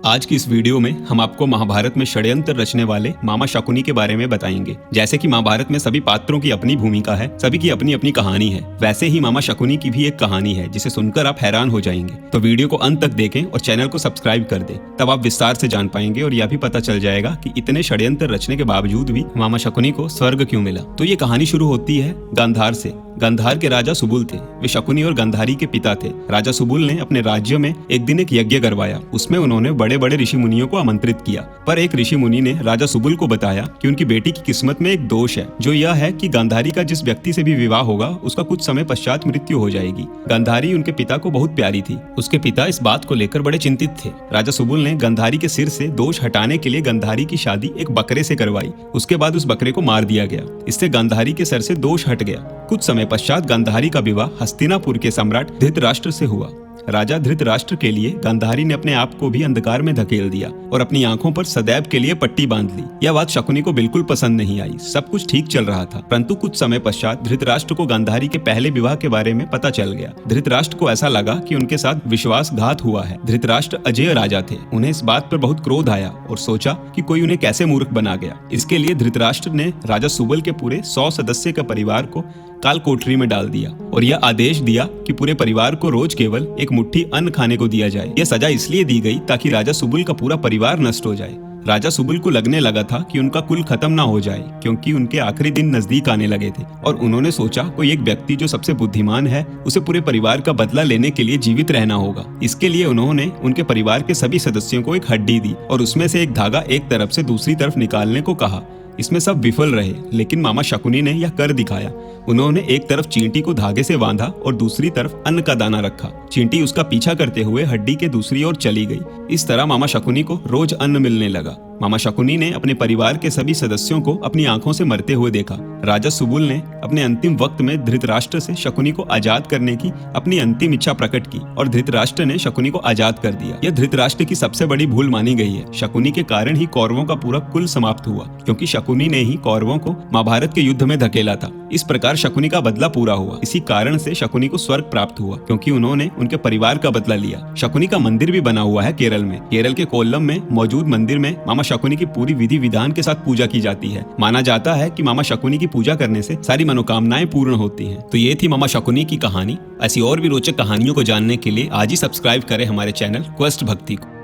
आज की इस वीडियो में हम आपको महाभारत में षड्यंत्र रचने वाले मामा शकुनी के बारे में बताएंगे। जैसे कि महाभारत में सभी पात्रों की अपनी भूमिका है, सभी की अपनी अपनी कहानी है, वैसे ही मामा शकुनी की भी एक कहानी है जिसे सुनकर आप हैरान हो जाएंगे। तो वीडियो को अंत तक देखें और चैनल को सब्सक्राइब कर दें, तब आप विस्तार से जान पाएंगे और यह भी पता चल जाएगा कि इतने षड्यंत्र रचने के बावजूद भी मामा शकुनी को स्वर्ग क्यों मिला। तो ये कहानी शुरू होती है गांधार से। गांधार के राजा सुबुल थे। वे शकुनी और गांधारी के पिता थे। राजा सुबुल ने अपने राज्य में एक दिन एक यज्ञ करवाया। उसमें उन्होंने बड़े बड़े ऋषि मुनियों को आमंत्रित किया, पर एक ऋषि मुनि ने राजा सुबुल को बताया कि उनकी बेटी की किस्मत में एक दोष है, जो यह है कि गांधारी का जिस व्यक्ति से भी विवाह होगा उसका कुछ समय पश्चात मृत्यु हो जाएगी। गांधारी उनके पिता को बहुत प्यारी थी। उसके पिता इस बात को लेकर बड़े चिंतित थे। राजा सुबुल ने गांधारी के सिर से दोष हटाने के लिए गांधारी की शादी एक बकरे से करवाई। उसके बाद उस बकरे को मार दिया गया। इससे गांधारी के सर से दोष हट गया। कुछ समय पश्चात गांधारी का विवाह हस्तिनापुर के सम्राट धृतराष्ट्र से हुआ। राजा धृतराष्ट्र के लिए गांधारी ने अपने आप को भी अंधकार में धकेल दिया और अपनी आंखों पर सदैव के लिए पट्टी बांध ली। यह बात शकुनी को बिल्कुल पसंद नहीं आई। सब कुछ ठीक चल रहा था, परंतु कुछ समय पश्चात धृतराष्ट्र को गांधारी के पहले विवाह के बारे में पता चल गया। धृतराष्ट्र को ऐसा लगा कि उनके साथ विश्वासघात हुआ है। धृतराष्ट्र अजेय राजा थे। उन्हें इस बात पर बहुत क्रोध आया और सोचा कि कोई उन्हें कैसे मूर्ख बना गया। इसके लिए धृतराष्ट्र ने राजा सुबल के पूरे 100 सदस्य के परिवार को काल कोठरी में डाल दिया और यह आदेश दिया कि पूरे परिवार को रोज केवल एक मुट्ठी अन्न खाने को दिया जाए। यह सजा इसलिए दी गई ताकि राजा सुबुल का पूरा परिवार नष्ट हो जाए। राजा सुबुल को लगने लगा था कि उनका कुल खत्म ना हो जाए, क्योंकि उनके आखिरी दिन नजदीक आने लगे थे और उन्होंने सोचा कोई एक व्यक्ति जो सबसे बुद्धिमान है उसे पूरे परिवार का बदला लेने के लिए जीवित रहना होगा। इसके लिए उन्होंने उनके परिवार के सभी सदस्यों को एक हड्डी दी और उसमें से एक धागा एक तरफ से दूसरी तरफ निकालने को कहा। इसमें सब विफल रहे, लेकिन मामा शकुनी ने यह कर दिखाया। उन्होंने एक तरफ चींटी को धागे से बांधा और दूसरी तरफ अन्न का दाना रखा। चींटी उसका पीछा करते हुए हड्डी के दूसरी ओर चली गई। इस तरह मामा शकुनी को रोज अन्न मिलने लगा। मामा शकुनी ने अपने परिवार के सभी सदस्यों को अपनी आंखों से मरते हुए देखा। राजा सुबुल ने अपने अंतिम वक्त में धृतराष्ट्र से शकुनी को आजाद करने की अपनी अंतिम इच्छा प्रकट की और धृतराष्ट्र ने शकुनी को आजाद कर दिया। यह धृतराष्ट्र की सबसे बड़ी भूल मानी गई है। शकुनी के कारण ही कौरवों का पूरा कुल समाप्त हुआ, क्योंकि शकुनी ने ही कौरवों को महाभारत के युद्ध में धकेला था। इस प्रकार शकुनी का बदला पूरा हुआ। इसी कारण से शकुनी को स्वर्ग प्राप्त हुआ, क्योंकि उन्होंने उनके परिवार का बदला लिया। शकुनी का मंदिर भी बना हुआ है केरल में। केरल के कोल्लम में मौजूद मंदिर में मामा शकुनी की पूरी विधि विधान के साथ पूजा की जाती है। माना जाता है कि मामा शकुनी की पूजा करने से सारी मनोकामनाएं पूर्ण होती हैं। तो ये थी मामा शकुनी की कहानी। ऐसी और भी रोचक कहानियों को जानने के लिए आज ही सब्सक्राइब करें हमारे चैनल क्वेस्ट भक्ति को।